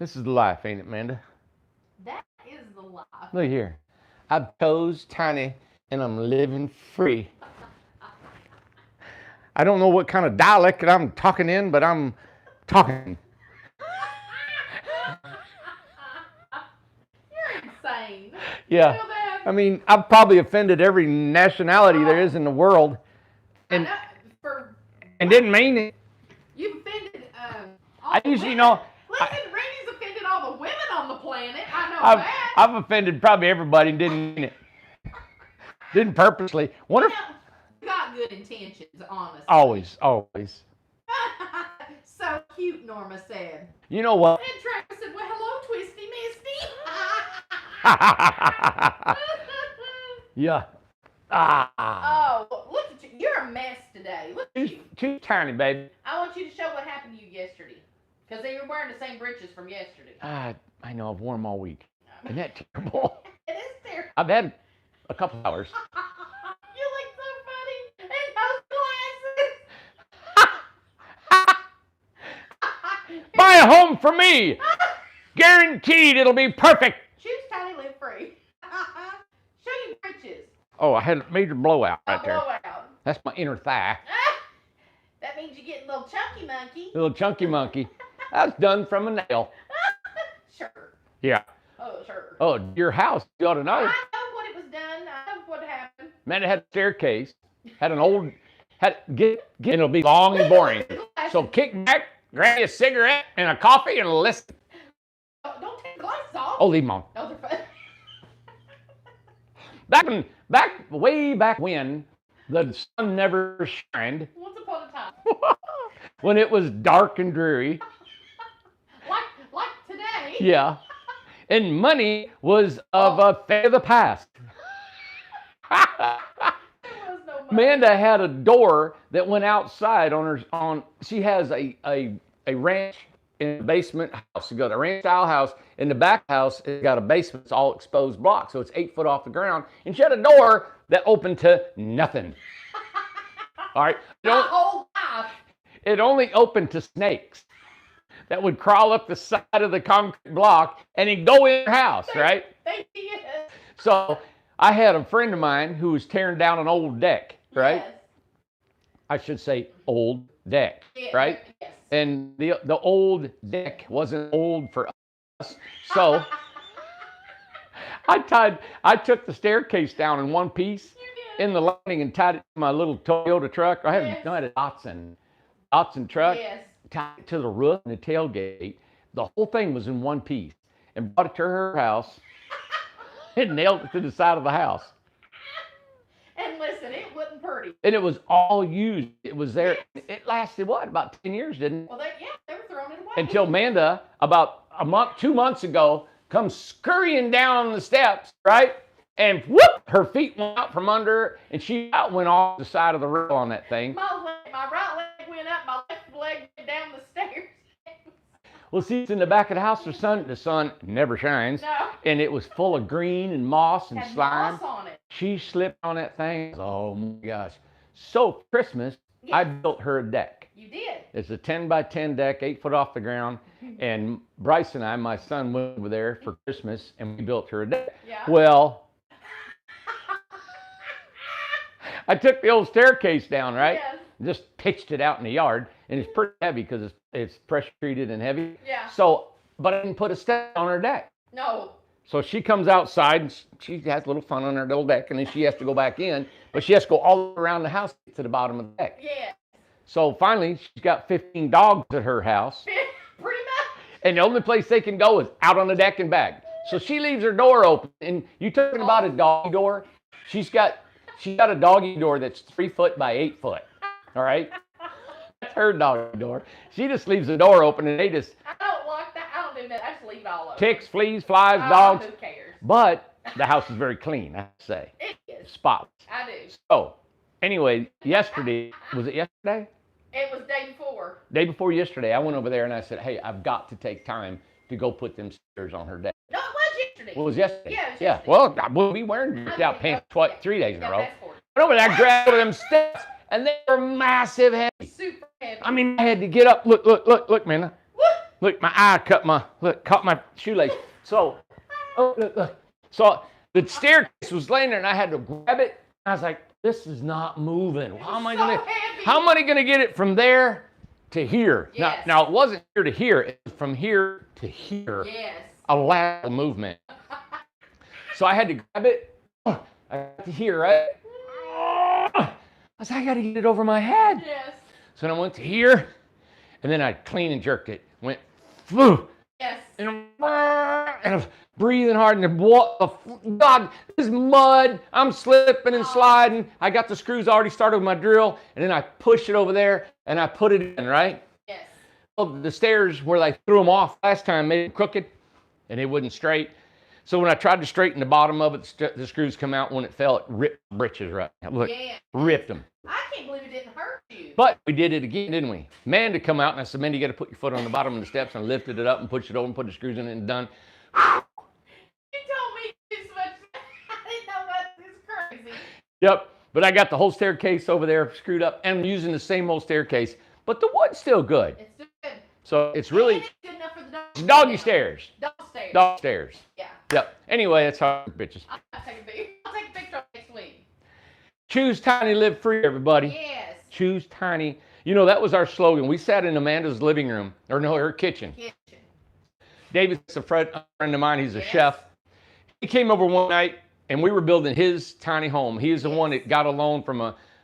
This is the life, ain't it, Amanda? That is the life. Look here. I chose Tiny, and I'm living free. I don't know what kind of dialect I'm talking in, but I'm talking. You're insane. Yeah. You know that? I mean, I've probably offended every nationality there is in the world, and I know, for and didn't mean it. you've offended all I the usually women. know. Listen, Randy's offended all the women on the planet. I know I've that. I've offended probably everybody and didn't mean it. Didn't purposely. Wonder You if know, you got good intentions, honestly. always. So cute, Norma said. You know what? And Travis said, well, hello, Twisty Misty. Yeah. Oh, look at you. You're a mess today. Look at you. Too tiny, baby. I want you to show what happened to you yesterday. Because they were wearing the same breeches from yesterday. I know. I've worn them all week. Isn't that terrible? It is there. I've had a couple hours. You look so funny. And those glasses. Buy a home for me. Guaranteed it'll be perfect. Choose Tiny, live free. Show your breeches. Oh, I had a major blowout right there. Blowout. That's my inner thigh. That means you're getting a little chunky monkey. Little chunky monkey. That's done from a nail. Sure. Yeah. Oh, sure. Oh, your house. You ought to I know. know what it was done. I know what happened. Man, it had a staircase. Had an old. Get. It'll be long and boring. So kick back, grab you a cigarette and a coffee and listen. Don't take the glasses off. Oh, leave them on. No, they're fun. Way back when the sun never shined, Once upon a time. when it was dark and dreary, Like today. yeah, and money was of a thing of the past. There was no money. Amanda had a door that went outside she has a ranch in the basement house. You got a ranch style house. In the back house, it's got a basement. It's all exposed block, so it's 8 foot off the ground. And she had a door that opened to nothing. All right. My whole life. It only opened to snakes that would crawl up the side of the concrete block and he'd go in your house, right? They did. So I had a friend of mine who was tearing down an old deck, right? Yes. I should say old deck, Yeah, right? Yes. And the old deck wasn't old for us, so I took the staircase down in one piece in the landing and tied it to my little Toyota truck. I had a Datsun truck. Yes. Tied it to the roof and the tailgate. The whole thing was in one piece, and brought it to her house and nailed it to the side of the house. And listen, it wasn't pretty. And it was all used. It was there. It lasted what, about 10 years, didn't it? Well, they were throwing it away. Until Amanda, about a month, 2 months ago, comes scurrying down the steps, right? And whoop, her feet went out from under her, and she went off the side of the rail on that thing. My right leg went up, my left leg went down the stairs. Well, see, it's in the back of the house. The sun never shines. No. And it was full of green and moss and Had slime. moss on it. She slipped on that thing. Oh my gosh. So Christmas, Yeah. I built her a deck. You did. It's a 10 by 10 deck, 8 foot off the ground. And Bryce and I, my son, went over there for Christmas and we built her a deck. Yeah. Well, I took the old staircase down, right? Yes. Just pitched it out in the yard. And it's pretty heavy because it's pressure treated and heavy. Yeah. So, but I didn't put a step on her deck. No. So she comes outside and she has a little fun on her little deck, and then she has to go back in, but she has to go all around the house to the bottom of the deck. Yeah. So finally, she's got 15 dogs at her house, Pretty much. and the only place they can go is out on the deck and back. So she leaves her door open, and you talking about a doggy door? She's got a doggy door that's 3 foot by 8 foot. All right, that's her doggy door. She just leaves the door open, and they just I don't like that. I don't do that. I just leave it all open. ticks, fleas, flies, Oh, dogs. Who cares? But the house is very clean, I have to say. It is. Spotless. I do. So, anyway, yesterday, was it yesterday? It was day before. Day before yesterday, I went over there and I said, hey, I've got to take time to go put them stickers on her deck. No, it was yesterday. What was yesterday? Yeah, it was yeah. yesterday. Well, I wouldn't be wearing ripped out pants 3 days in a row. That's for it. Went over there, I grabbed one of them steps, and they were massive heavy. Super heavy. I mean, I had to get up. Look, man. What? Look, my eye caught my shoelace. So, oh, look. So the staircase was laying there, and I had to grab it. I was like, this is not moving. How am I gonna get it from there to here? Yes. Now it wasn't here to here. It was from here to here. Yes. A lateral movement. So I had to grab it. I got to here, right? I was like, I got to get it over my head. Yes. So then I went to here, and then I clean and jerked it. Went, whew, Yes. and I'm breathing hard, and God, this is mud. I'm slipping and sliding. I got the screws already started with my drill, and then I pushed it over there, and I put it in, right? Yes. Well, the stairs where I threw them off last time made it crooked, and it wasn't straight. So when I tried to straighten the bottom of it, the screws come out. When it fell, it ripped the britches right. Look, Yeah. ripped them. I can't believe it didn't hurt you. But we did it again, didn't we? Man to come out, and I said, man, you got to put your foot on the bottom of the steps, and I lifted it up and pushed it over and put the screws in it and done. You told me this much. I didn't know about this crazy. Yep. But I got the whole staircase over there screwed up, and I'm using the same old staircase, but the wood's still good. It's still good. So it's really And it's good enough for the dog. doggy stairs. Dog stairs. Dog stairs. Yeah. Yep. Anyway, that's how bitches. I'll take a picture next week. Choose tiny, live free, everybody. Yes. Choose tiny. You know, that was our slogan. We sat in Amanda's living room, or no, her kitchen. Kitchen. David's a friend of mine. He's a Yes. chef. He came over one night, and we were building his tiny home. He is the one that got a loan from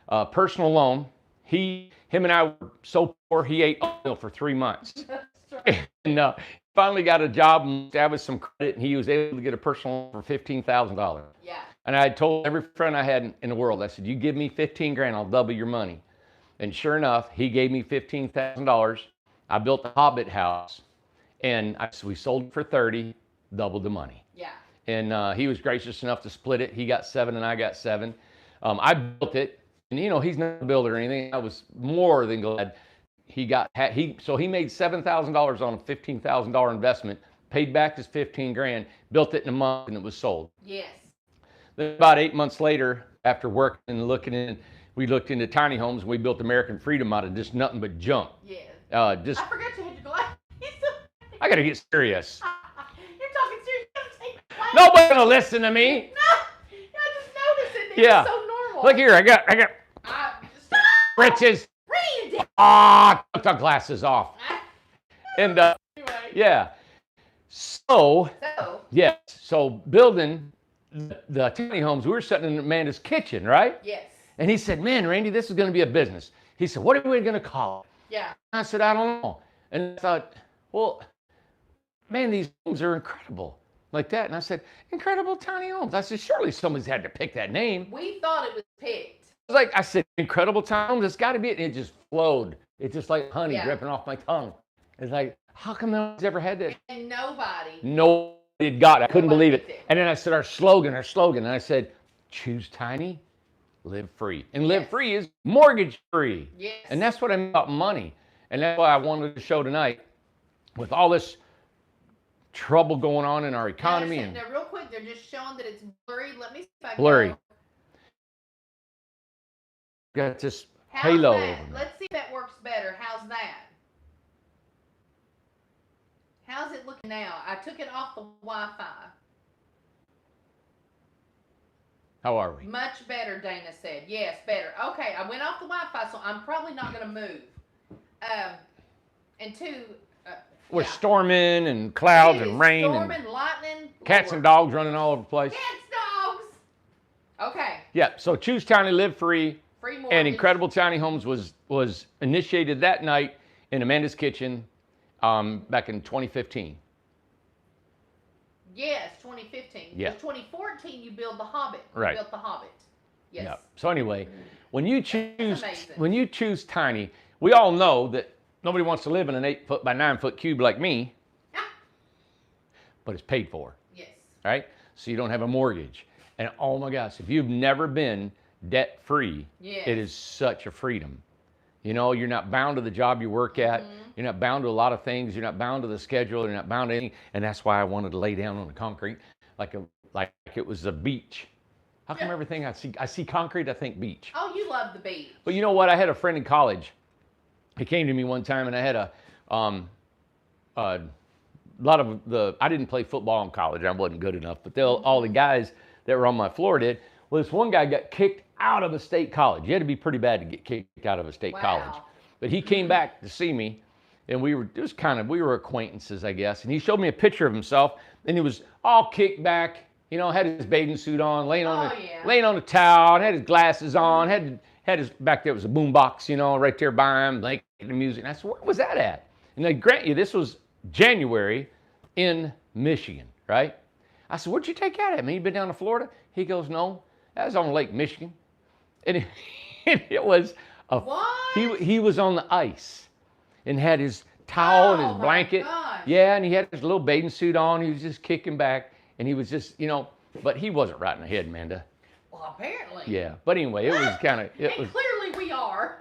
a personal loan. Him and I were so poor, he ate oatmeal for 3 months. That's right. And finally got a job and established some credit, and he was able to get a personal loan for $15,000. Yeah. And I told every friend I had in the world, I said, you give me 15 grand, I'll double your money. And sure enough, he gave me $15,000. I built the Hobbit house, and we sold it for 30, doubled the money. Yeah. And he was gracious enough to split it. He got 7 and I got 7. I built it, and you know, he's not a builder or anything. I was more than glad he made $7,000 on a $15,000 investment, paid back his 15 grand, built it in a month, and it was sold. Yes. Then about 8 months later, after working and we looked into tiny homes, and we built American Freedom out of just nothing but junk. Yes. Uh, I just, forgot you had your glasses. I gotta get serious. You're talking serious. You gotta take your glasses. Nobody's gonna listen to me. No. I just noticed it. Yeah. It's so normal. Look here, I got Stop. britches. Read it. Took the glasses off. And Anyway. yeah. So So. Building the tiny homes, we were sitting in Amanda's kitchen, right? Yes. And he said, man, Randy, this is going to be a business. He said, what are we going to call it? Yeah. I said, I don't know. And I thought, well, man, these homes are incredible. Like that. And I said, incredible tiny homes. I said, surely somebody's had to pick that name. We thought it was picked. I said, incredible tiny homes. It's got to be it. And it just flowed. It's just like honey dripping off my tongue. It's like, how come no one's ever had that? And nobody. Nobody had got it. I couldn't Nobody believe it. picked it. And then I said, our slogan. And I said, choose tiny, live free. And live Yes. free is mortgage free. Yes. And that's what I mean about money. And that's why I wanted to show tonight, with all this trouble going on in our economy. Now, real quick, they're just showing that it's blurry. Let me see if I can. Blurry. go. Got this How's halo that? over me. Let's see if that works better. How's that? How's it looking now? I took it off the Wi-Fi. How are we? Much better, Dana said. Yes, better. Okay, I went off the Wi-Fi, so I'm probably not going to move. And two, We're yeah. storming and clouds It is and rain storming, and lightning, cats Lord. and dogs running all over the place. Cats, dogs. Okay, Yeah, so choose tiny, live free. free mortgage. And Incredible Tiny Homes was initiated that night in Amanda's kitchen back in 2015. Yes, 2015. Yeah. 2014, you built the Hobbit. Right. You built the Hobbit. Yes. Yeah. So anyway, when you amazing. choose tiny, we all know that nobody wants to live in an 8 foot by 9 foot cube like me, but it's paid for, Yes. right? So you don't have a mortgage. And oh my gosh, if you've never been debt free, Yes. it is such a freedom. You know, you're not bound to the job you work at. Mm-hmm. You're not bound to a lot of things. You're not bound to the schedule. You're not bound to anything. And that's why I wanted to lay down on the concrete like it was a beach. How come Yeah. everything I see concrete, I think beach. Oh, you love the beach. But you know what? I had a friend in college. He came to me one time, and I had a lot of I didn't play football in college. I wasn't good enough, but all the guys that were on my floor did. Well, this one guy got kicked out of a state college. You had to be pretty bad to get kicked out of a state college. But he came back to see me, and we were acquaintances, I guess. And he showed me a picture of himself, and he was all kicked back, had his bathing suit on, laying on a towel, and had his glasses on, had his, back there was a boombox, right there by him, like the music. And I said, where was that at? And I grant you, this was January in Michigan, right? I said, where'd you take that at, man? You been down to Florida? He goes, no, that was on Lake Michigan. And it was he was on the ice and had his towel and his blanket. Yeah, and he had his little bathing suit on. He was just kicking back, and he was just, but he wasn't right in the head, Amanda. Well, apparently. Yeah, but anyway, it was kind of. Clearly we are.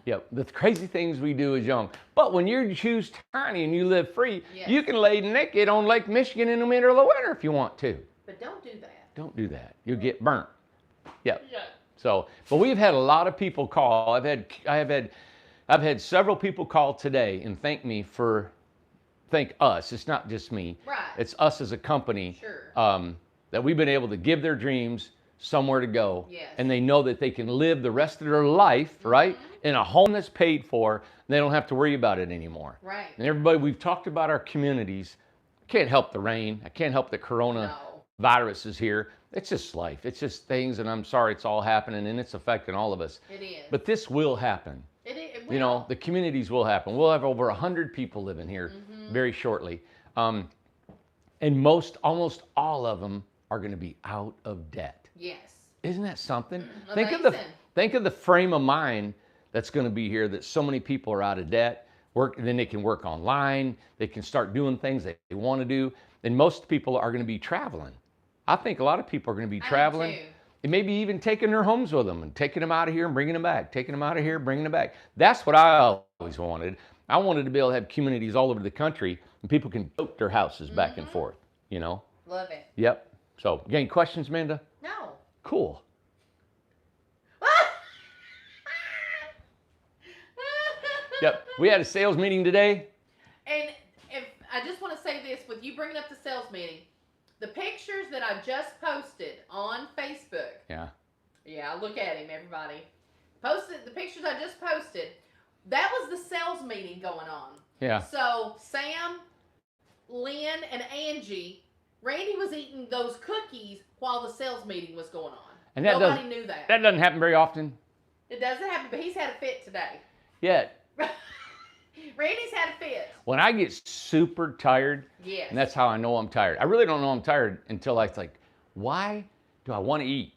Yeah, the crazy things we do as young. But when you choose tiny and you live free, you can lay naked on Lake Michigan in the middle of the winter if you want to. But don't do that. Don't do that. You'll get burnt. Yep. Yeah. So, but we've had a lot of people call. I've had several people call today and thank us. It's not just me. Right. It's us as a company. Sure. That we've been able to give their dreams somewhere to go. Yes. And they know that they can live the rest of their life, right, in a home that's paid for. And they don't have to worry about it anymore. Right. And everybody, we've talked about our communities. I can't help the rain. I can't help the coronavirus is here. It's just life. It's just things, and I'm sorry it's all happening, and it's affecting all of us. It is. But this will happen. It will. The communities will happen. We'll have over 100 people living here very shortly. And almost all of them are going to be out of debt. Yes. Isn't that something? Amazing. Think of the frame of mind that's going to be here, that so many people are out of debt. Then they can work online. They can start doing things they want to do. And most people are going to be traveling. I think a lot of people are going to be traveling and maybe even taking their homes with them and taking them out of here and bringing them back, taking them out of here, bringing them back. That's what I always wanted. I wanted to be able to have communities all over the country and people can tote their houses back and forth, Love it. Yep. So, you got any questions, Amanda? No. Cool. Yep. We had a sales meeting today. And if I just want to say this, with you bringing up the sales meeting, the pictures that I just posted on Facebook. Yeah. Yeah, look at him, everybody. Posted the pictures I just posted. That was the sales meeting going on. Yeah. So Sam, Lynn, and Angie, Randy was eating those cookies while the sales meeting was going on. And nobody knew that. That doesn't happen very often. It doesn't happen, but he's had a fit today. Yeah. Randy's had a fit. When I get super tired, yes. And that's how I know I'm tired. I really don't know I'm tired until I like, why do I want to eat?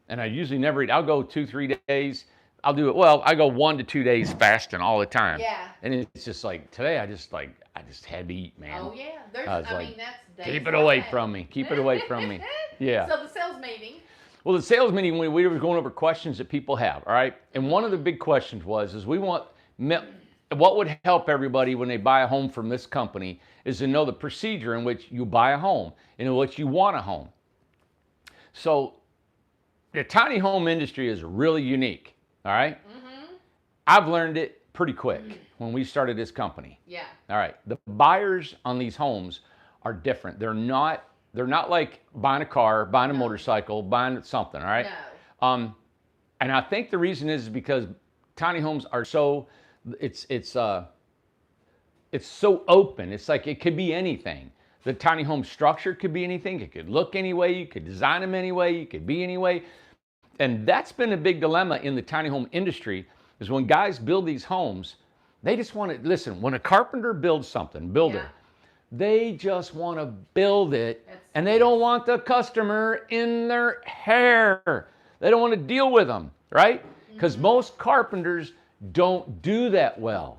And I usually never eat. I'll go 2-3 days. I'll do it. Well, I go 1 to 2 days fasting all the time. Yeah. And it's just like today, I just had to eat, man. Oh yeah. That's keep it away from me. Keep it away from me. Yeah. So the sales meeting. Well, the sales meeting, we were going over questions that people have. All right. And one of the big questions is what would help everybody when they buy a home from this company is to know the procedure in which you buy a home and in which you want a home. So the tiny home industry is really unique. All right. Mm-hmm. I've learned it pretty quick when we started this company. Yeah. All right. The buyers on these homes are different. They're not like buying a car, buying a motorcycle, buying something. All right. No. And I think the reason is because tiny homes are so it's so open. It's like it could be anything. The tiny home structure could be anything. It could look any way. You could design them any way. You could be any way. And that's been a big dilemma in the tiny home industry is when guys build these homes, they just want to, listen, when a carpenter builds something, they just want to build it and they don't want the customer in their hair. They don't want to deal with them, right? Because most carpenters don't do that well.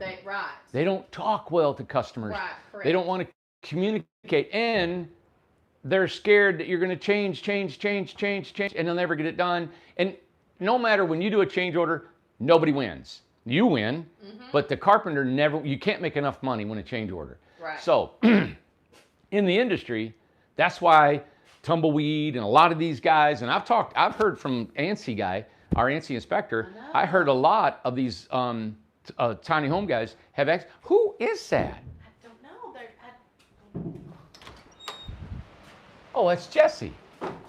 They don't talk well to customers. Right, they don't want to communicate, and they're scared that you're going to change, and they'll never get it done. And no matter when you do a change order, nobody wins. You win, but the carpenter you can't make enough money when a change order. Right. So in the industry, that's why Tumbleweed and a lot of these guys, and I've heard from ANSI guy, our ANSI inspector, I heard a lot of these tiny home guys have who is that? I don't know. oh, that's Jesse.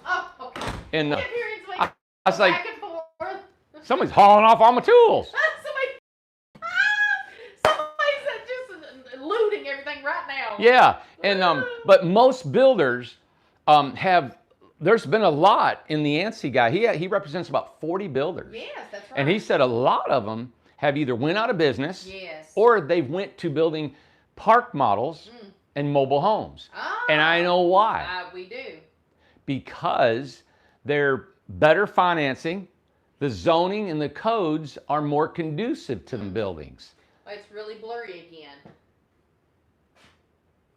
Oh, okay. And Kept hearing somebody I was like, back and forth. somebody's hauling off all my tools. Somebody's just looting everything right now. Yeah, and but most builders have. There's been a lot in the ANSI guy. He represents about 40 builders. Yes, that's right. And he said a lot of them have either went out of business, yes, or they've went to building park models and mobile homes. Ah, And I know why. we do. Because they're better financing, the zoning and the codes are more conducive to the buildings. It's really blurry again.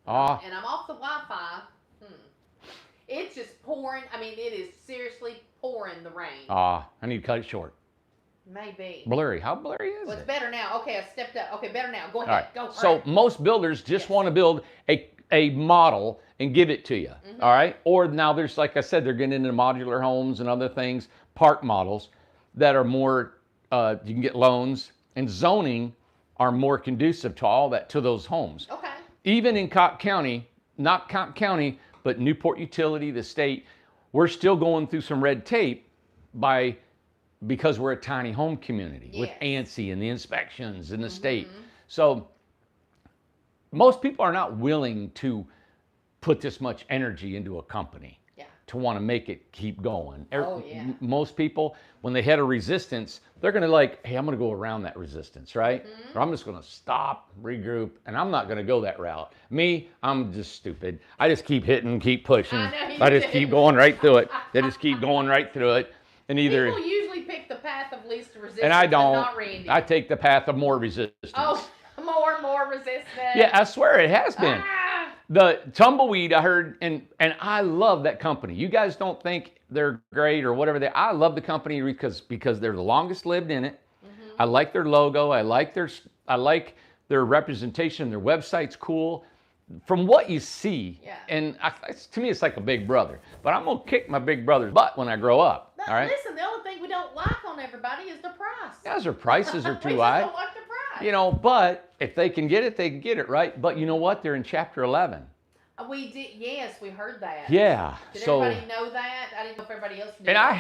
Ah, And I'm off the Wi-Fi. It's just pouring. I mean, it is seriously pouring the rain. I need to cut it short. Maybe. Blurry. How blurry is Well, it's it? better now. Okay, I stepped up. Okay, better now. Go All ahead. right. Go. So most builders just Yes. want to build a model and give it to you. All right. Or now there's, like I said, they're getting into modular homes and other things, park models that are more, you can get loans, and zoning are more conducive to all that, to those homes. Okay. Even in Cobb County, not Cobb County, but Newport Utility, the state, we're still going through some red tape because we're a tiny home community with Yes. ANSI and the inspections in the state. So most people are not willing to put this much energy into a company to want to make it keep going. Oh, yeah. Most people, when they hit a resistance, they're going to like, hey, I'm going to go around that resistance, right? Or I'm just going to stop, regroup, and I'm not going to go that route. Me, I'm just stupid. I just keep hitting, keep pushing. I just keep going right through it. They just keep going right through it. And either People usually pick the path of least resistance, and I don't. not Randy. I take the path of more resistance. Oh, more resistance. Yeah, I swear it has been. Ah. The Tumbleweed, I heard, and I love that company. You guys don't think they're great or whatever they. I love the company because they're the longest lived in it. I like their logo. I like their representation. Their website's cool. From what you see, and to me, it's like a big brother. But I'm gonna kick my big brother's butt when I grow up. But all right. listen, the only thing we don't like on everybody is the price. Yes, their prices are We too just high. don't like the price. You know, but if they can get it, they can get it, right? But you know what? They're in Chapter 11. We did. Yes, we heard that. Yeah. Did so. everybody know that? I didn't know if everybody else knew. And that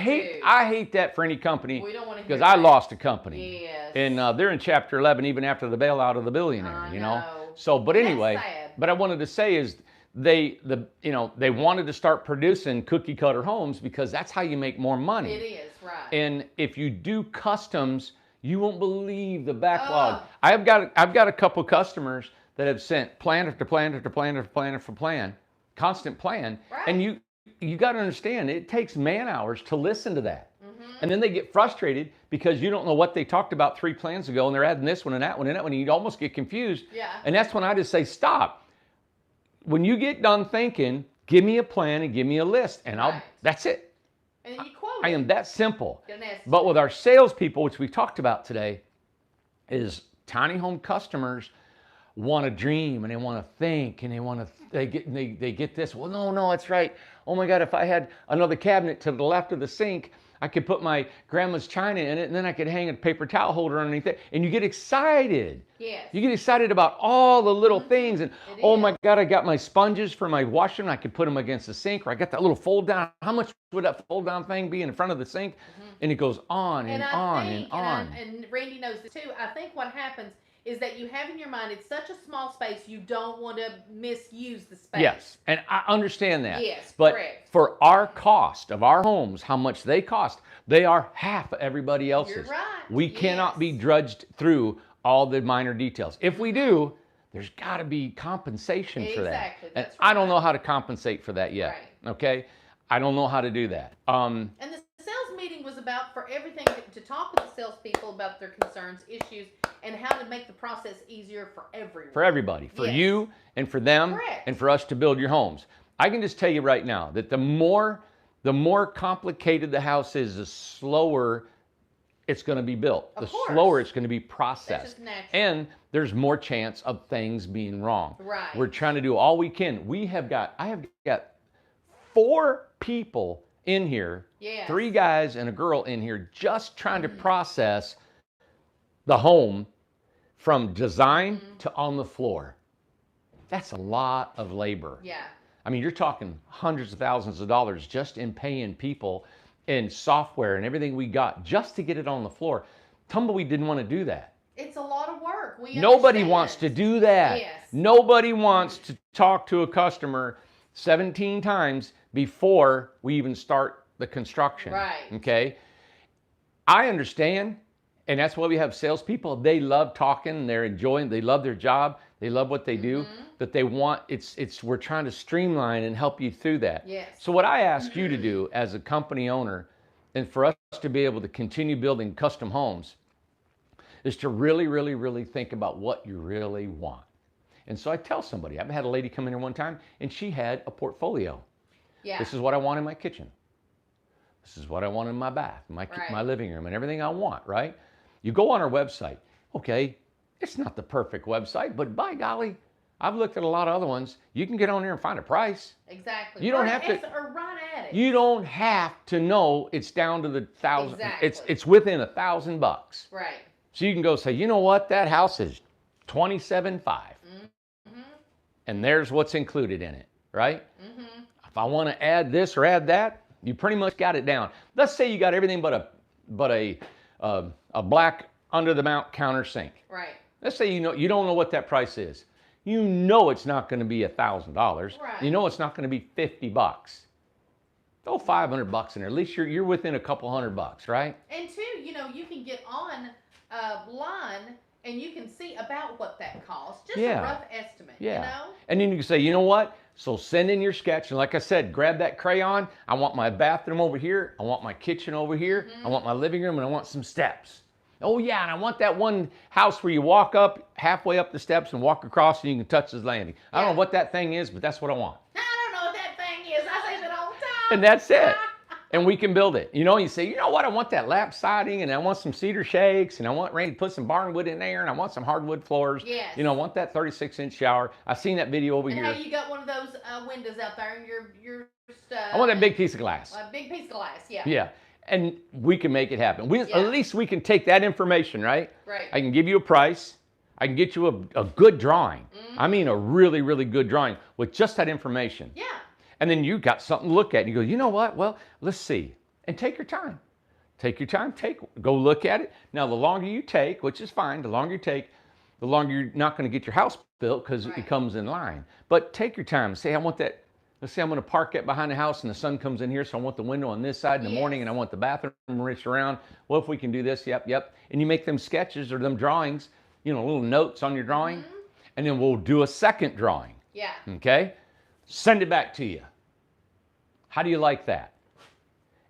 I hate that for any company. We don't want to because hear I that. lost a company. Yes. And they're in Chapter 11 even after the bailout of the billionaire. I You know. know. So, but That's anyway, sad. but I wanted to say is they wanted to start producing cookie cutter homes because that's how you make more money. It is right. And if you do customs, you won't believe the backlog. Oh. I've got a couple customers that have sent plan after plan after plan after plan after plan, constant plan, Right. and you got to understand it takes man hours to listen to that. And then they get frustrated because you don't know what they talked about 3 plans ago, and they're adding this one and that one and that one, and you almost get confused. Yeah. And that's when I just say, stop. When you get done thinking, give me a plan and give me a list, and Right. that's it. And you quote I it. am that simple. Don't ask- But with our salespeople, which we talked about today, is tiny home customers want to dream and they want to think and they get this. Well, no, that's right. Oh my God, if I had another cabinet to the left of the sink, I could put my grandma's china in it, and then I could hang a paper towel holder underneath it. And you get excited. Yes. You get excited about all the little things. And It oh is. my God, I got my sponges for my washing. I could put them against the sink, or I got that little fold down. How much would that fold down thing be in front of the sink? And it goes on and on and on. And Randy knows this too. I think what happens is that you have in your mind, it's such a small space, you don't want to misuse the space. Yes, and I understand that. Yes, but correct. for our cost of our homes, how much they cost, they are half of everybody else's. You're right. We cannot Yes. be drudged through all the minor details. If we do, there's got to be compensation for that. Exactly, And that's I don't right. know how to compensate for that yet. Right. Okay, I don't know how to do that. And the sales meeting was about for everything to talk with the salespeople about their concerns, issues, and how to make the process easier for everyone. For everybody, for Yes. you and for them, Correct. and for us to build your homes. I can just tell you right now that the more complicated the house is, the slower it's going to be built. Of The course. slower it's going to be That's processed. just natural. And there's more chance of things being wrong. Right. We're trying to do all we can. I have got 4 people in here, Yes. 3 guys and a girl in here, just trying to process the home from design to on the floor. That's a lot of labor. Yeah. I mean, you're talking hundreds of thousands of dollars just in paying people and software and everything we got just to get it on the floor. Tumbleweed didn't want to do that. It's a lot of work. Nobody wants to do that. Yes. Nobody wants to talk to a customer 17 times before we even start the construction. Right. Okay. I understand. And that's why we have salespeople. They love talking. They're enjoying. They love their job. They love what they do. But they want we're trying to streamline and help you through that. Yes. So what I ask you to do as a company owner, and for us to be able to continue building custom homes, is to really, really, really think about what you really want. And so I tell somebody, I've had a lady come in here one time and she had a portfolio. Yeah. This is what I want in my kitchen. This is what I want in my bath, my living room, and everything I want, right? You go on our website. Okay, it's not the perfect website, but by golly, I've looked at a lot of other ones. You can get on there and find a price. Exactly. You don't have to. Or run at it. You don't have to know it's down to the $1,000. Exactly. It's within $1,000. Right. So you can go say, you know what, that house is $27,500. Mm-hmm. And there's what's included in it, right? Mm-hmm. If I want to add this or add that, you pretty much got it down. Let's say you got everything but a black under the mount counter sink. Right. Let's say you don't know what that price is. You know it's not going to be $1,000. Right. You know it's not going to be $50. Throw $500 in there. At least you're within a couple $100, right? And two, you can get on line and you can see about what that costs. Just a rough estimate. Yeah. And then you can say, you know what? So send in your sketch. And like I said, grab that crayon. I want my bathroom over here. I want my kitchen over here. I want my living room, and I want some steps. Oh yeah, and I want that one house where you walk up halfway up the steps and walk across and you can touch this landing. I don't know what that thing is, but that's what I want. I don't know what that thing is. I say that all the time. And that's it. And we can build it. You say, you know what? I want that lap siding, and I want some cedar shakes, and I want Randy to put some barnwood in there, and I want some hardwood floors. Yes. I want that 36-inch shower. I've seen that video over here. And how you got one of those windows out there, and your I want that big piece of glass. A big piece of glass, yeah. Yeah. And we can make it happen. Yeah. At least we can take that information, right? Right. I can give you a price. I can get you a good drawing. I mean a really, really good drawing with just that information. Yeah. And then you got something to look at. And you go, you know what? Well, let's see. And take your time. Take your time. Go look at it. Now, the longer you take, which is fine, the longer you take, the longer you're not going to get your house built because it comes in line. But take your time. Say, I want that. Let's say I'm going to park it behind the house and the sun comes in here, so I want the window on this side in the morning and I want the bathroom rich around. Well, if we can do this, yep. And you make them sketches or them drawings, little notes on your drawing, and then we'll do a second drawing. Yeah. Okay? Send it back to you. How do you like that?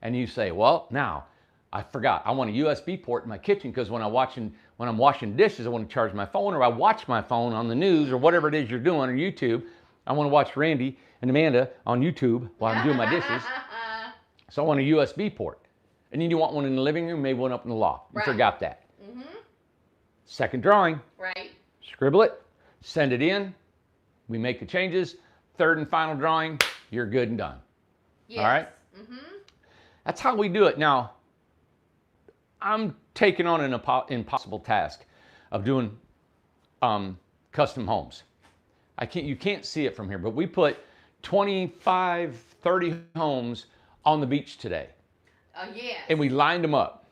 And you say, well, now, I forgot. I want a USB port in my kitchen because when I'm washing dishes, I want to charge my phone, or I watch my phone on the news or whatever it is you're doing, or YouTube. I want to watch Randy and Amanda on YouTube while I'm doing my dishes. So I want a USB port. And then you want one in the living room, maybe one up in the loft. You forgot that. Second drawing. Right. Scribble it, send it in. We make the changes. Third and final drawing, you're good and done. Yes. All right? That's how we do it. Now, I'm taking on an impossible task of doing custom homes. You can't see it from here, but we put 25, 30 homes on the beach today. Yes. And we lined them up.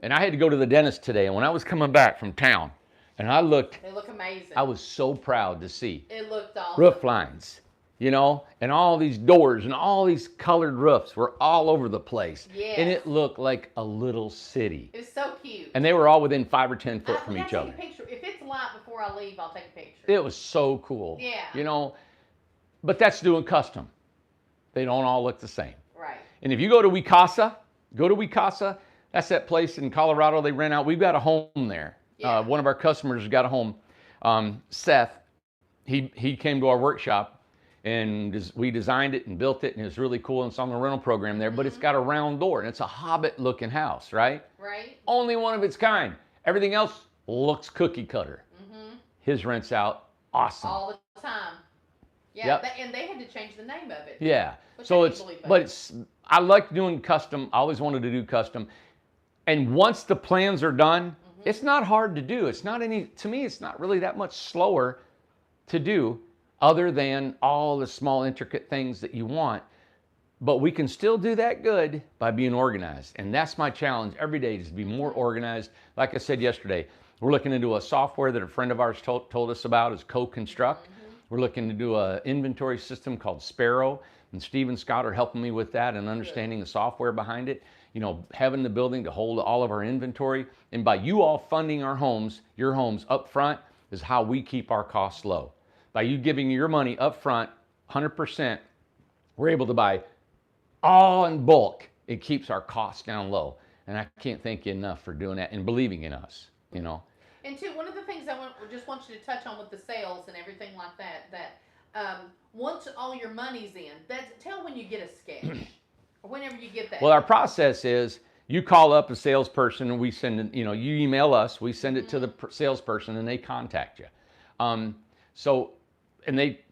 And I had to go to the dentist today. And when I was coming back from town, and I looked. They look amazing. I was so proud to see. It looked awesome. Roof lines, and all these doors and all these colored roofs were all over the place. Yes. And it looked like a little city. It was so cute. And they were all within 5 or 10 foot from each other. Take a picture. If it's light before I leave, I'll take a picture. It was so cool. Yeah. But that's doing custom. They don't all look the same. Right. And if you go to Wicasa, that's that place in Colorado they rent out. We've got a home there. Yeah. One of our customers got a home. Seth, he came to our workshop and we designed it and built it, and it's really cool, and it's on the rental program there, but it's got a round door and it's a Hobbit looking house, right? Right. Only one of its kind. Everything else looks cookie cutter. His rents out awesome. All the time. Yeah, Yep. And they had to change the name of it. Yeah. Which So I can't believe that. but I like doing custom. I always wanted to do custom. And once the plans are done, it's not hard to do. To me, it's not really that much slower to do other than all the small intricate things that you want. But we can still do that good by being organized. And that's my challenge every day, is to be more organized. Like I said yesterday, we're looking into a software that a friend of ours told us about, is CoConstruct. We're looking to do an inventory system called Sparrow. And Steve and Scott are helping me with that and understanding the software behind it. You know, having the building to hold all of our inventory. And by you all funding our homes, your homes up front, is how we keep our costs low. By you giving your money up front, 100%, we're able to buy all in bulk. It keeps our costs down low. And I can't thank you enough for doing that and believing in us, you know. And two, one of the things I just want you to touch on with the sales and everything like that, once all your money's in, tell when you get a sketch or whenever you get that. Well, our process is you call up a salesperson and we send it, you know, you email us, we send it to the salesperson and they contact you.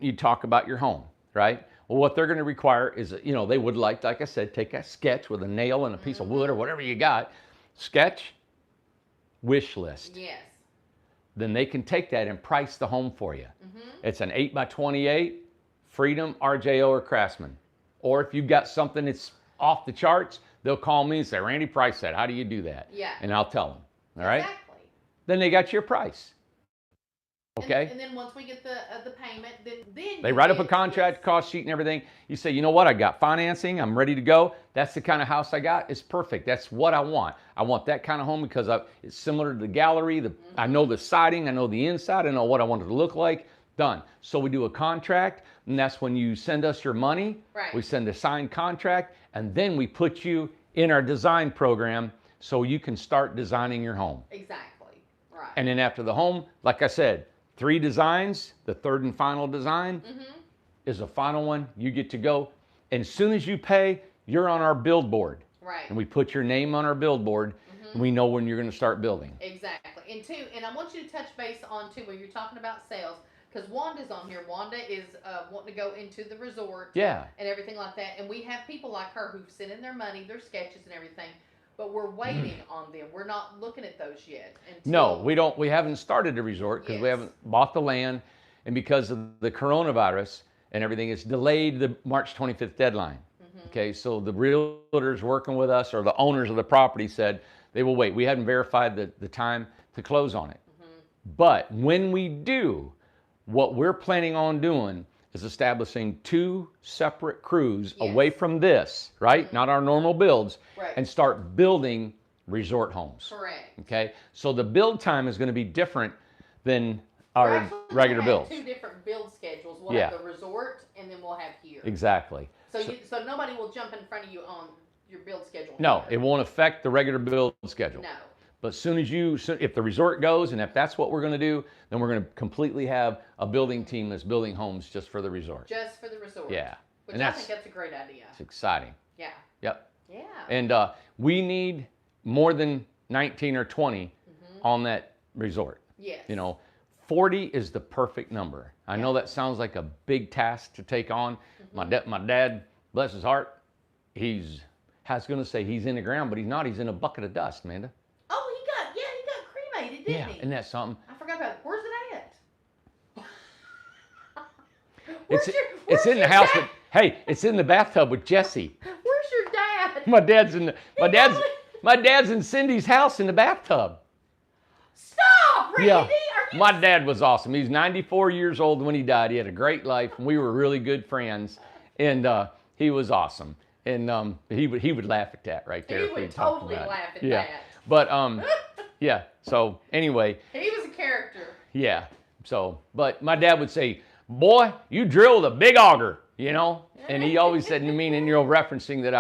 You talk about your home, right? Well, what they're going to require is, you know, they would like I said, take a sketch with a nail and a piece of wood or whatever you got, sketch, wish list. Yes. Then they can take that and price the home for you. It's an 8x28, Freedom, RJO, or Craftsman. Or if you've got something that's off the charts, they'll call me and say, Randy, price that. How do you do that? Yeah. And I'll tell them. All right? Exactly. Then they got your price. Okay. And then once we get the payment, then they write up a contract, cost sheet, and everything. You say, you know what? I got financing. I'm ready to go. That's the kind of house I got. It's perfect. That's what I want. I want that kind of home because it's similar to the gallery. I know the siding. I know the inside. I know what I want it to look like. Done. So we do a contract, and that's when you send us your money. Right. We send a signed contract, and then we put you in our design program so you can start designing your home. Exactly. Right. And then after the home, like I said, 3 designs, the third and final design is the final one. You get to go. And as soon as you pay, you're on our billboard. Right. And we put your name on our billboard, and we know when you're going to start building. Exactly. And I want you to touch base on, too, when you're talking about sales, because Wanda's on here. Wanda is wanting to go into the resort. Yeah. And everything like that. And we have people like her who've sent in their money, their sketches and everything. But we're waiting on them. We're not looking at those yet. No, we don't. We haven't started the resort because we haven't bought the land, and because of the coronavirus and everything, it's delayed the March 25th deadline. Okay, so the realtors working with us or the owners of the property said they will wait. We hadn't verified the time to close on it. But when we do, what we're planning on doing is establishing 2 separate crews away from this, right? Not our normal builds, and start building resort homes. Correct. Okay, so the build time is going to be different than our regular builds. 2 different build schedules. We'll have the resort, and then we'll have here. Exactly. So nobody will jump in front of you on your build schedule. No, it won't affect the regular build schedule. No. But if the resort goes, and if that's what we're going to do, then we're going to completely have a building team that's building homes just for the resort. Just for the resort. Yeah. Which I think that's a great idea. It's exciting. Yeah. Yep. Yeah. And we need more than 19 or 20 on that resort. Yes. You know, 40 is the perfect number. I know that sounds like a big task to take on. My dad, bless his heart, I was going to say he's in the ground, but he's not. He's in a bucket of dust, Amanda. Oh, he got cremated, didn't he? Yeah, isn't that something? I forgot about it. Where's it at? It's in the house. It's in the bathtub with Jesse. Where's your dad? My dad's in Cindy's house in the bathtub. Stop, Randy. Yeah. My dad was awesome. He's 94 years old when he died. He had a great life, and we were really good friends. And he was awesome. And he would laugh at that right there. He would totally laugh at that. But yeah. So anyway. He was a character. Yeah. So, but my dad would say, "Boy, you drill with a big auger," you know. And he always said, referencing that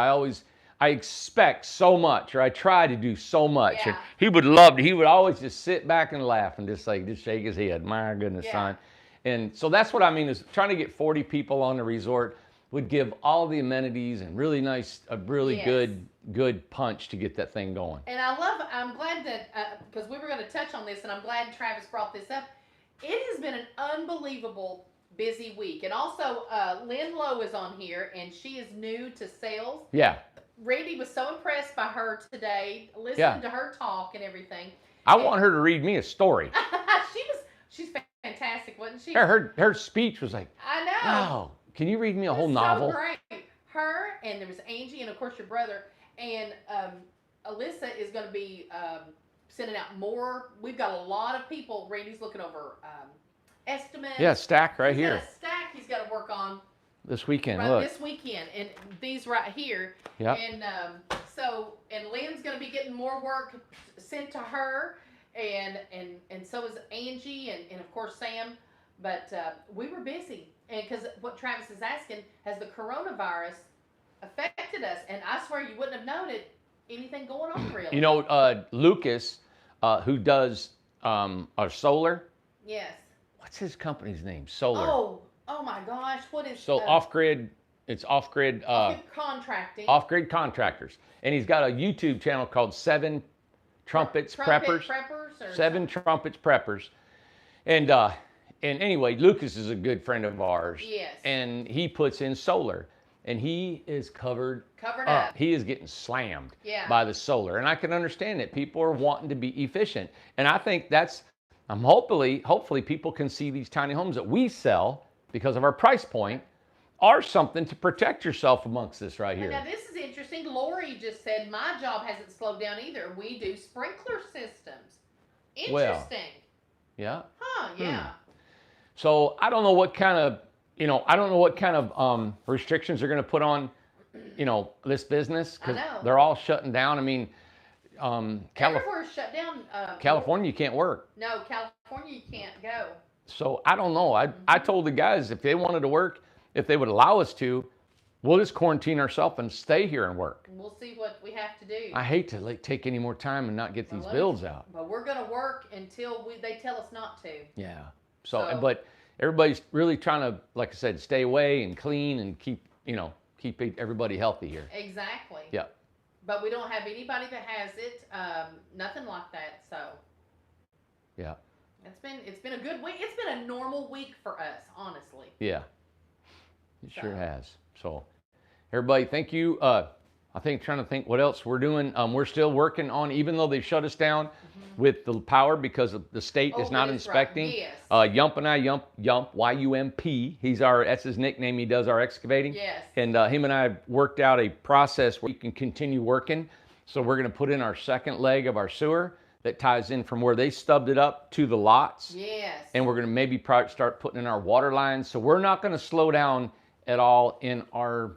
I expect so much, or I try to do so much. Yeah. And he would always just sit back and laugh and just shake his head. My goodness, son. And so that's what I mean is trying to get 40 people on the resort would give all the amenities and a really good punch to get that thing going. And I'm glad that, because we were going to touch on this, and I'm glad Travis brought this up. It has been an unbelievable busy week. And also, Lynn Lowe is on here, and she is new to sales. Yeah. Randy was so impressed by her today, listening to her talk and everything. I want her to read me a story. She's fantastic. fantastic, wasn't she? Her speech was like, I know. wow, can you read me a whole It's novel? So great. Her and there was Angie and of course your brother and Alyssa is going to be sending out more. We've got a lot of people. Randy's looking over estimates. Yeah, stack right He's here got a stack he's got to work on this weekend. right Look. this weekend, and these right here. Yep. And and Lynn's going to be getting more work sent to her, and so is Angie and of course Sam. But we were busy, and because what Travis is asking, has the coronavirus affected us? And I swear you wouldn't have known it. Anything going on really? You know, Lucas, who does our solar. Yes. What's his company's name? Solar. Oh my gosh! What is So off-grid. It's off-grid. Contracting. Off-grid contractors, and he's got a YouTube channel called Seven Trumpets Preppers. Seven Trumpets Preppers, and anyway, Lucas is a good friend of ours. Yes. And he puts in solar, and he is covered up. He is getting slammed Yeah. by the solar, and I can understand it. People are wanting to be efficient, and I think that's. Hopefully people can see these tiny homes that we sell because of our price point are something to protect yourself amongst this right here. Now this is interesting. Lori just said my job hasn't slowed down either. We do sprinkler systems. Interesting. Well, yeah. Huh? Yeah. So I don't know what kind of restrictions they're going to put on, this business because they're all shutting down. I mean, Everywhere's shut down. California, you can't work. No, California, you can't go. So I don't know. I told the guys if they wanted to work, if they would allow us to, we'll just quarantine ourselves and stay here and work. We'll see what we have to do. I hate to take any more time and not get these bills out. But we're going to work until they tell us not to. Yeah. So, but everybody's really trying to, like I said, stay away and clean and keep everybody healthy here. Exactly. Yeah. But we don't have anybody that has it. Nothing like that. So. Yeah. It's been a good week. It's been a normal week for us, honestly. Yeah. It sure has. So, everybody, thank you. Trying to think what else we're doing. We're still working on, even though they shut us down with the power because of the state is not inspecting. Right. Yes. Yump and I, Yump, Y-U-M-P. That's his nickname. He does our excavating. Yes. And him and I have worked out a process where you can continue working. So we're going to put in our second leg of our sewer that ties in from where they stubbed it up to the lots. Yes. And we're going to maybe start putting in our water lines. So we're not going to slow down at all in our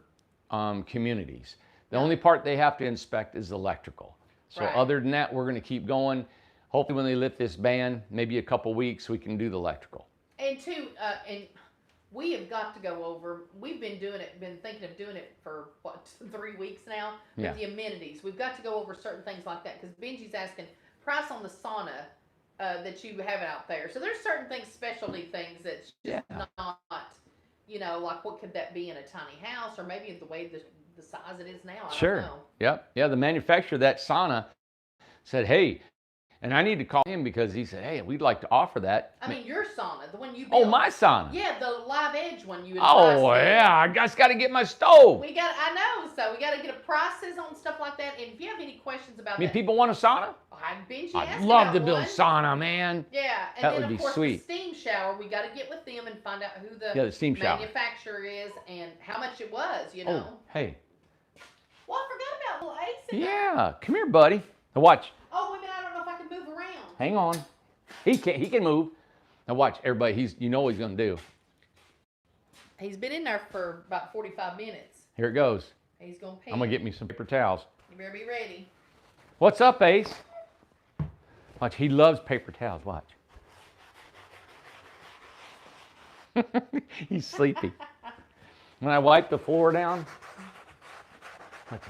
communities. The only part they have to inspect is electrical. So other than that, we're going to keep going. Hopefully when they lift this ban, maybe a couple weeks, we can do the electrical. And and we have got to go over, we've been thinking of doing it for 3 weeks now with the amenities. We've got to go over certain things like that because Benji's asking price on the sauna that you have out there. So there's certain things, specialty things that's just not, like what could that be in a tiny house or maybe the way the size it is now. I don't know. Yep. Yeah, the manufacturer of that sauna said, hey, and I need to call him because he said, hey, we'd like to offer that. I mean, your sauna, the one you built. Oh, my sauna. Yeah, the live edge one you I just got to get my stove. I know, so we got to get prices on stuff like that. And if you have any questions about that. People want a sauna? I'd love to build sauna, man. Yeah, and that then would of be course sweet. The steam shower, we got to get with them and find out who the steam manufacturer is and how much it was, Oh, hey. Well, I forgot about little Ace. Yeah, come here, buddy. Now watch. Oh, wait a minute, I don't know if I can move around. Hang on. He can move. Now watch, everybody, what he's going to do. He's been in there for about 45 minutes. Here it goes. He's going to pee. I'm going to get me some paper towels. You better be ready. What's up, Ace? Watch, he loves paper towels. Watch. He's sleepy. When I wipe the floor down,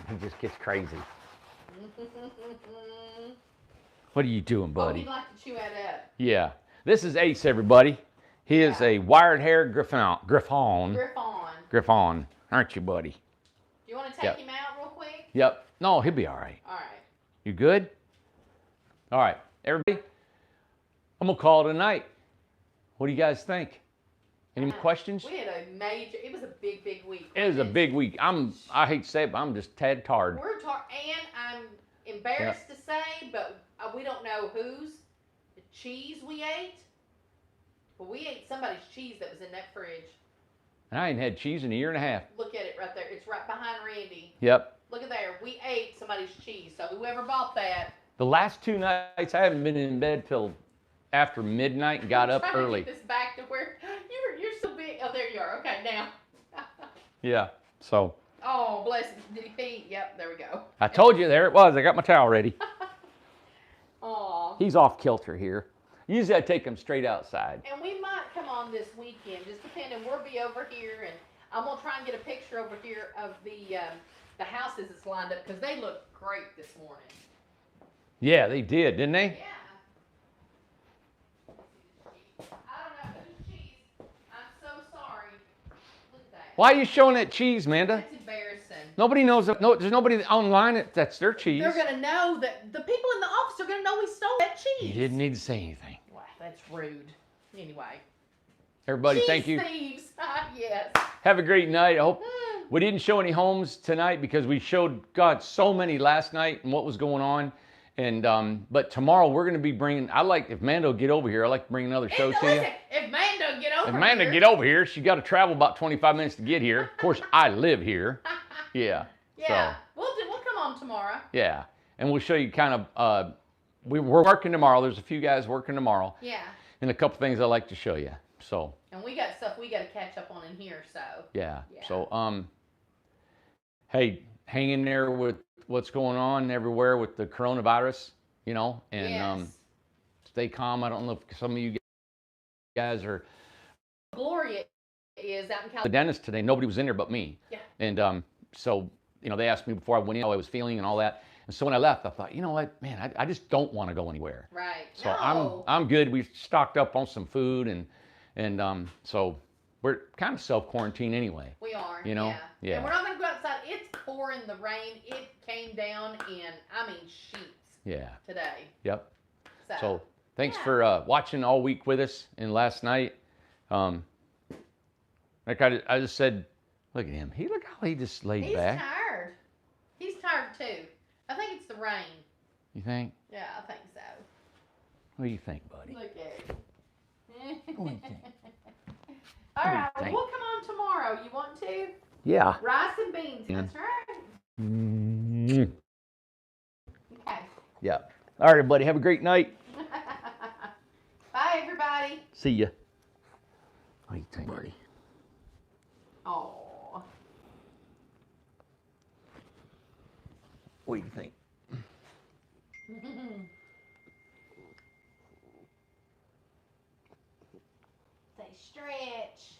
he just gets crazy. What are you doing, buddy? Oh, he'd like to chew that up. Yeah. This is Ace, everybody. He is a wired hair Griffon. Griffon. Aren't you, buddy? Do you want to take him out real quick? Yep. No, he'll be all right. All right. You good? All right. Everybody, I'm going to call it a night. What do you guys think? Any questions? We had it was a big, big week. It was a big week. I hate to say it, but I'm just tad tired. And I'm embarrassed to say, but we don't know whose cheese we ate. But we ate somebody's cheese that was in that fridge. And I ain't had cheese in a year and a half. Look at it right there. It's right behind Randy. Yep. Look at there. We ate somebody's cheese. So whoever bought that. The last 2 nights, I haven't been in bed till after midnight and got up trying early. To get this back to where you're so big. Oh, there you are. Okay, now. Yeah. So. Oh, bless him. Did he pee? Yep, there we go. I told you, there it was. I got my towel ready. Aw. He's off kilter here. Usually I take him straight outside. And we might come on this weekend, just depending. We'll be over here, and I'm gonna try and get a picture over here of the houses that's lined up because they look great this morning. Yeah, they did, didn't they? Yeah. I don't know whose cheese. I'm so sorry. Look at that. Why are you showing that cheese, Amanda? That's embarrassing. Nobody knows. No, there's nobody online that's their cheese. They're gonna know that the people in the office are gonna know we stole that cheese. You didn't need to say anything. Wow, that's rude. Anyway. Everybody, Cheese thank you. thieves. Yes. Have a great night. I hope we didn't show any homes tonight because we showed God so many last night and what was going on. And but tomorrow we're going to be bringing. I like if Mando get over here. I like to bring another show to you. Listen, if Mando get over If Amanda here. get over here, she got to travel about 25 minutes to get here. Of course, I live here. Yeah. Yeah. So, We'll come on tomorrow. yeah. And we'll show you kind of, we're working tomorrow. There's a few guys working tomorrow. Yeah. And a couple things I like to show you. So, And we got stuff we got to catch up on in here, so. yeah. Yeah. So, hey, hang in there with what's going on everywhere with the coronavirus, you know, and Yes. stay calm. I don't know if some of you guys are Gloria is out in the California. dentist today. Nobody was in there but me. Yeah. And so, you know, they asked me before I went in how I was feeling and all that. And so when I left, I thought, you know what, man, I just don't want to go anywhere. Right. So No. I'm good. We've stocked up on some food and so we're kind of self-quarantine anyway. We are. You know? Yeah. Yeah. And we're not going to go outside. It's pouring the rain. It came down in, sheets Yeah. today. Yep. So. So thanks Yeah. for watching all week with us and last night. Like I just said, look at him. Look how he just laid He's back. tired. He's tired too. I think it's the rain. You think? Yeah, I think so. What do you think, buddy? Look at it. What do you think? All do you right, well, think? we'll come on tomorrow. You want to? Yeah. Rice and beans. That's right. Mm. Okay. Yeah. All right, everybody. Have a great night. Bye, everybody. See ya. What do you think, buddy? Oh. What do you think? Say stretch.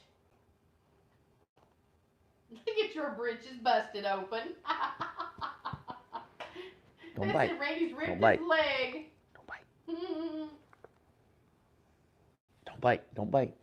Look at your britches busted open. Don't bite. Listen, Randy's ripped Don't bite. his leg. Don't bite. Don't bite. Don't bite.